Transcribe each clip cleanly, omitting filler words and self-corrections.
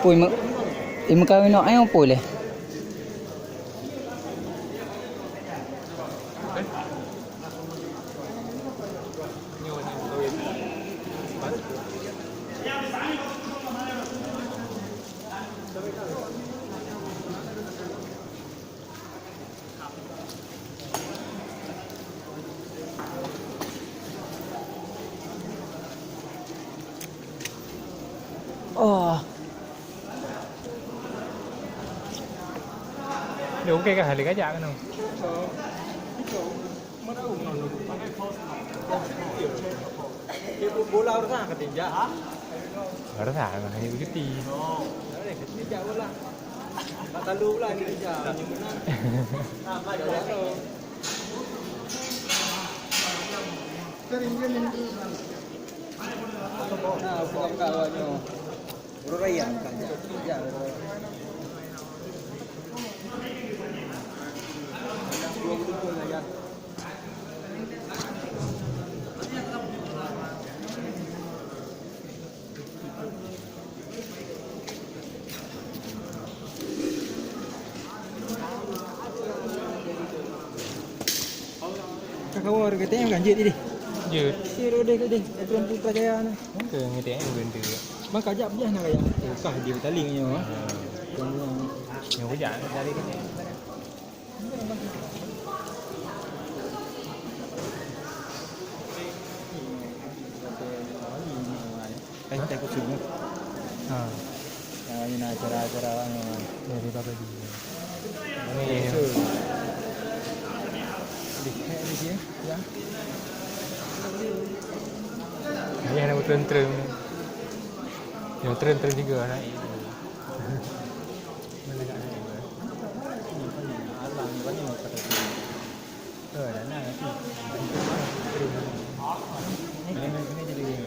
Ima kawin no ayaw po le. Oh. Đúng cái hali cái dạng nào. Bola orang nak ketinja. Nó thả mà hay cái gì. Ketinja bola. Tak tahu pula ni ketinja. Apa dia tu? Nah, bukan kawannya. Raya kan ya. Kamu harus kita yang ganjil ini. Dữ. Siro deh ke deh. Tuan putra saya ni. Ke người ta ăn bên từ. Bang kajap je nak kaya. Kah dia bertalingnya. Nhiều cái dạng ra đi cái này. Saya kusuk ni. Ini nak acara-acara ni. Dari apa lagi? Ini. Lihat ni dia. Ya. Ini ada tren-tren. Yang tren-tren juga naik. Mana kat naik? Alang banyak macam tu. Dah naik. Ini jadi ini jadi lagi.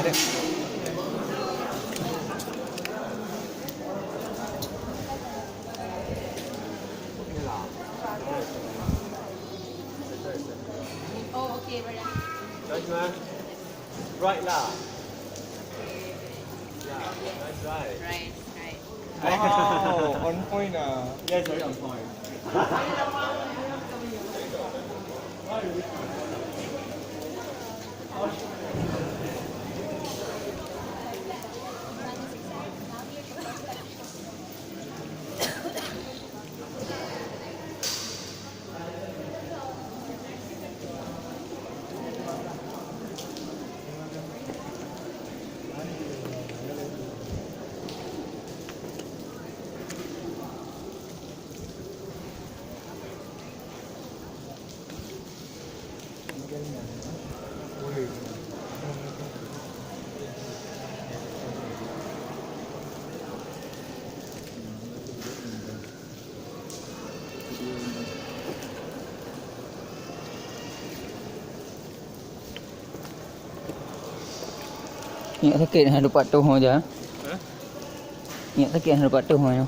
Ada. Oh, okay, brother. Nice. Right lah. Yeah, nice right. Right. Oh, on point ah. Yes, very on point. Ingat sakit hang dapat tu je. Ha? Ingat sakit hang dapat tu je.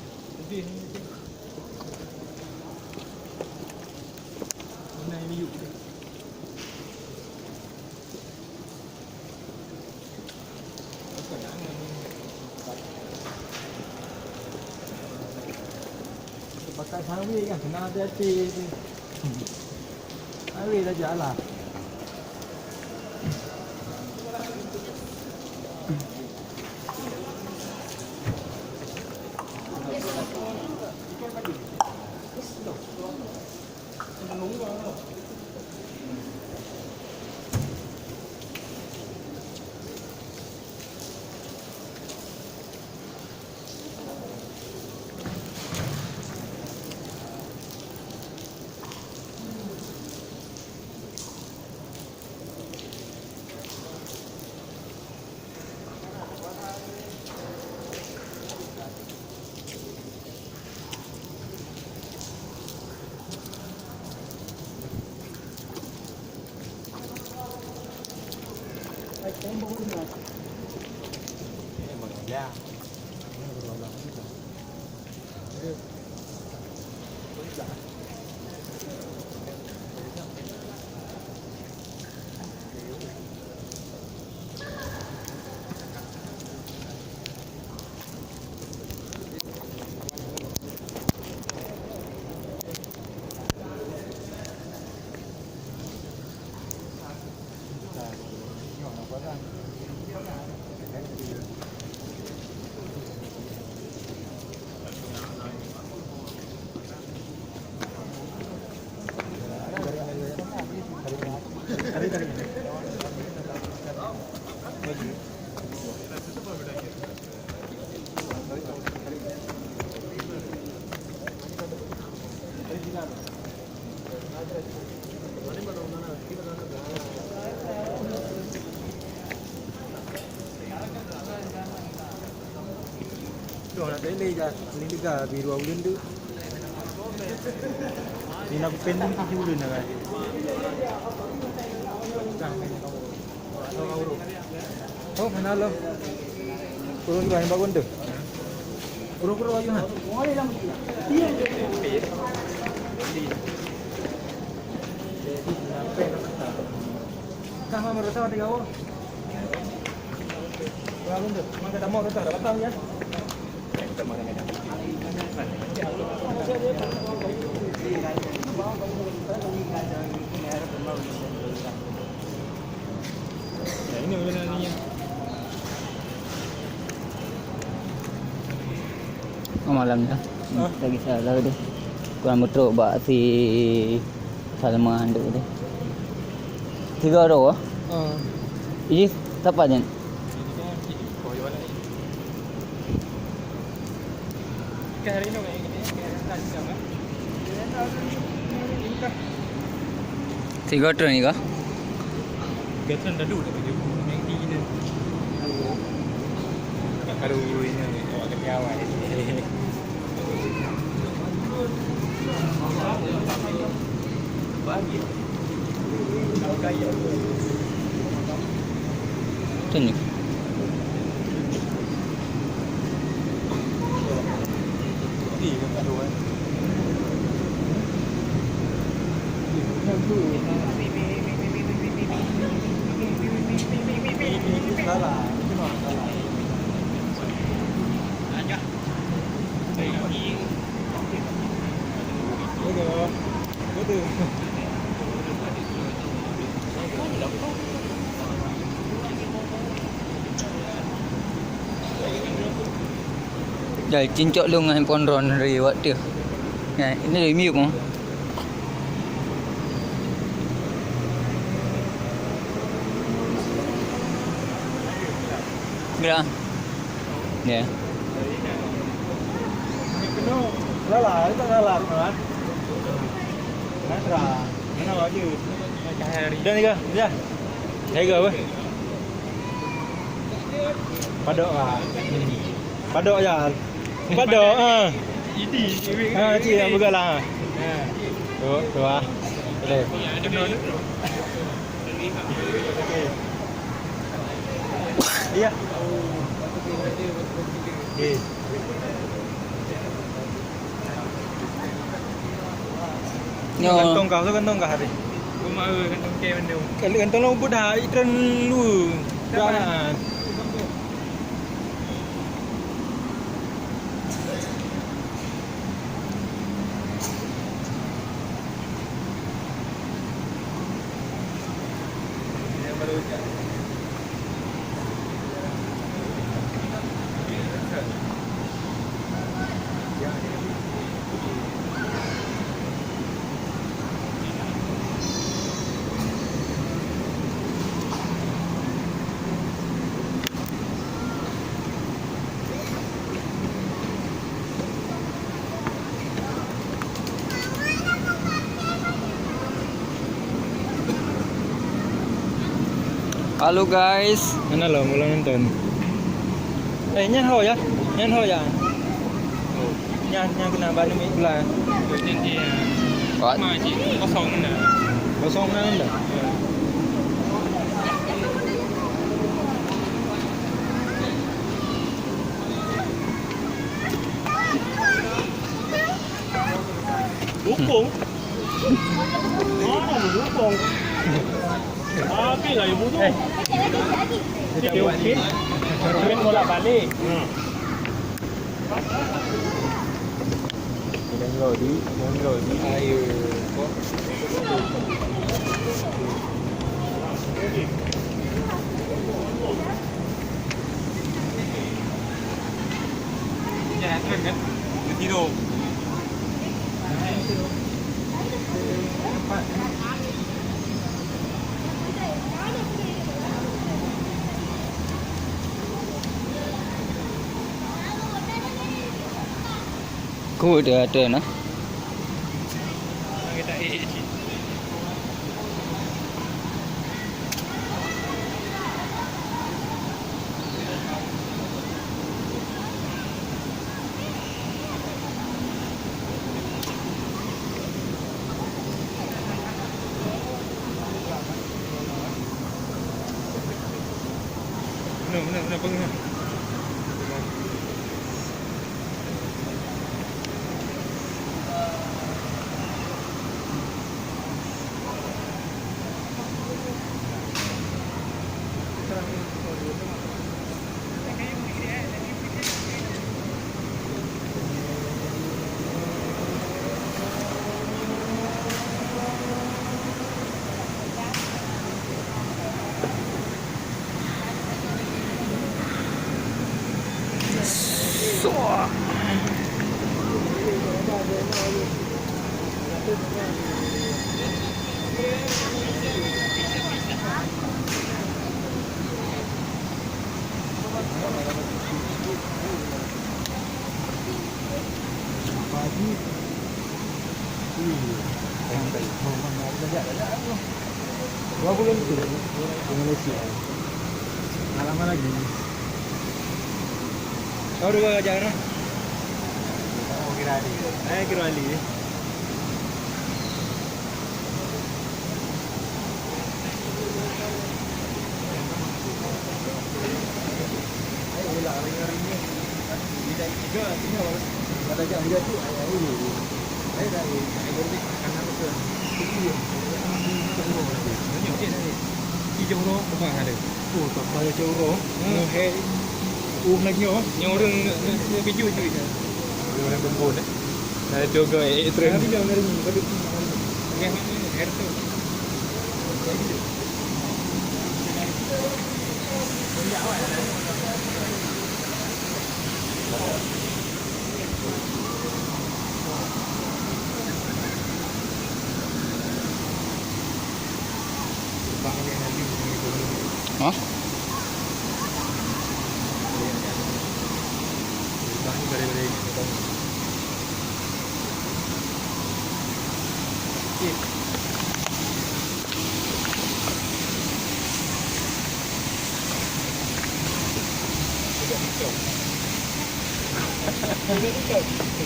Pakai sawi kan kena hati-hati. Sawi dah jalan. da. Tuh nak tele je. Ni juga biru bulan tu. Ni nak pending 7 bulan dah kan. Oh, mana lo? Kurang juga yang bagus tu. Kurang aja kan. Kah mama rasa ada kau? Bagus tu. Maka dah mau dah datang ya. Kita makan ni. Ini benar ni. Malamnya lagi salah deh. Kurang betul bak si Salman tu deh. 3 orang. Ini siapa je? Hari ni kan? 3 orang ni kah? Getran dah dulu tapi yang tinggi ni. Aduh ini awak kena awal. Pagi. Kaya. Tanya. Di kan aduh kan. Salah. Itu mah salah. Betul. Betul. Dah cincok lu dengan handphone Ron dari waktu. Ya, ini dari mute mo. Mira. Ya. Kena salah, itu salah kan. Nasra. Mana lagi? Dan ni ke? Ya. Jaga apa? Padok ah. Padok ya. Padok ah. Ini. Ah, cik yang bergalah. Tu ah. Boleh. Iya. Okey. Kantong kau tu kantong kau hari. Rumah kantong ke mana? Kantong lu budak ikran lu. Jangan. Halo guys. Mana lo mula nonton? Nyan ho ya? Nyan ho ya? Nyan kena balik ni belah. Jadi dia. What? Macam kosong dah. Kosong mana dah? Dukung. Mana dukung? Apa lah ibu tu? Dia okey. Dia bolak balik. Jangan rodi. Ayo. Ya, kan? Tidur. Kau dah ada nah. Kita pengah. Berapa bulan itu di Malaysia? Lama lagi. Kau dua ajar lah. Oh, kira Ali. Kira Ali. Euro bang ada. Oh, tak bayar euro. Hei, lagi oh. Yang orang biju je. Orang bembun eh. Ada juga ekstrem. Tapi jangan hari ni pada okey, air tu. Hah?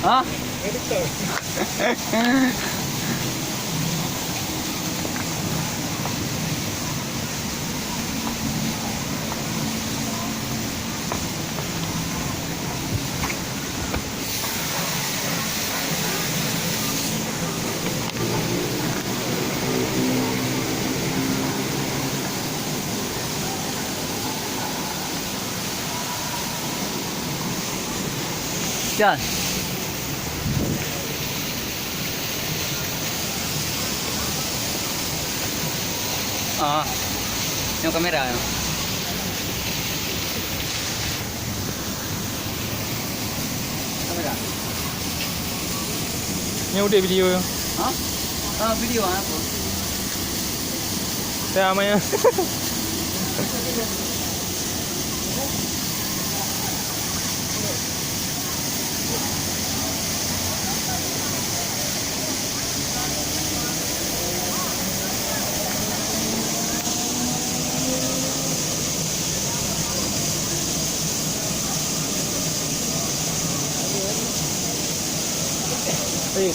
Hah? John. Yung kamera. Kamera. Yang udah video yo. Video apa? Saya amanya.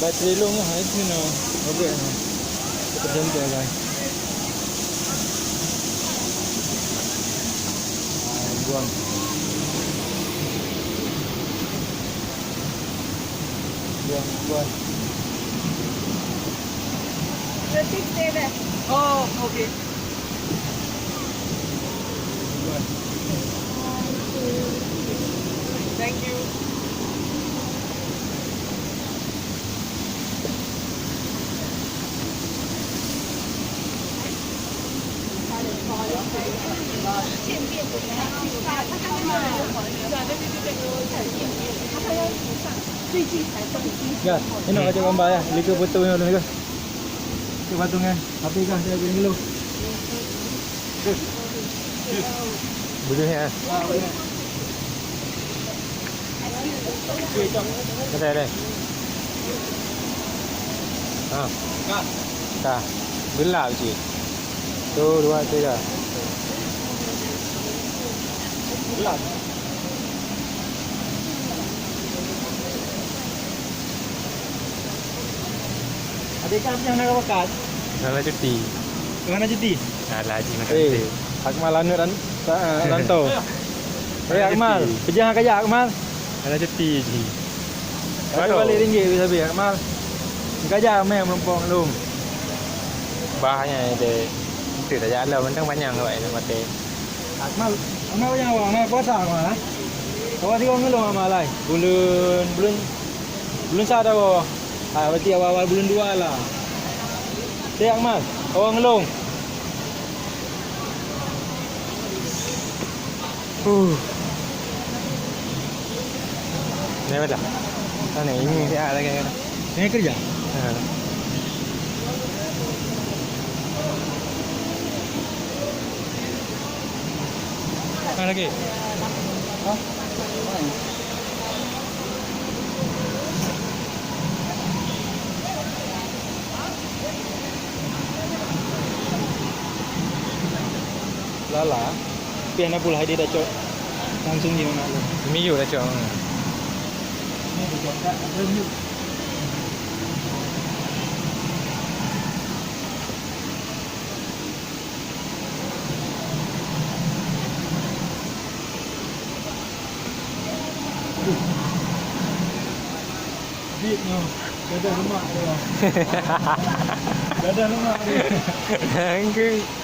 Bateri long lah itu no. Okey. Terjun ke guys. Buang. Buang. Pratik Deva. Oh, okay. Thank you. Ya, ini nak ajak gambar ya. Lihat foto yang ada ni ke? Kita patung kan. Api kan saya gini dulu. Boleh ya. Ada. Dah. Gelap je. Tu 2 3. Gelap. Adik kan yang nak bakat? Nak cuti. Mana cuti? Nak haji makan Eh, cuti. hak malan rantau. Akmal. Pejah kajak Akmal. Ada jeti je. Balik ringgit bisa biar Akmal. Kajak main melompong belum. Bahaya dia. Itu dah jalan mentang panjang kau ini mati. Akmal yang awak mai puasa Akmal ah. Awak tengok ngelong Akmal lai. Bulan satu awak. Berarti awal bulan 2 lah. Siap Akmal. Awak ngelong. Ni betul. Ni ini dia lagi kan. Ini kerja. Mana lagi? Lala. Pian pula dia dah cok. Langsung di mana lu. Miyu dah cong. Ni dia cok dah review. Bit no. Ada lemak dia. Ada lemak dia. Angku.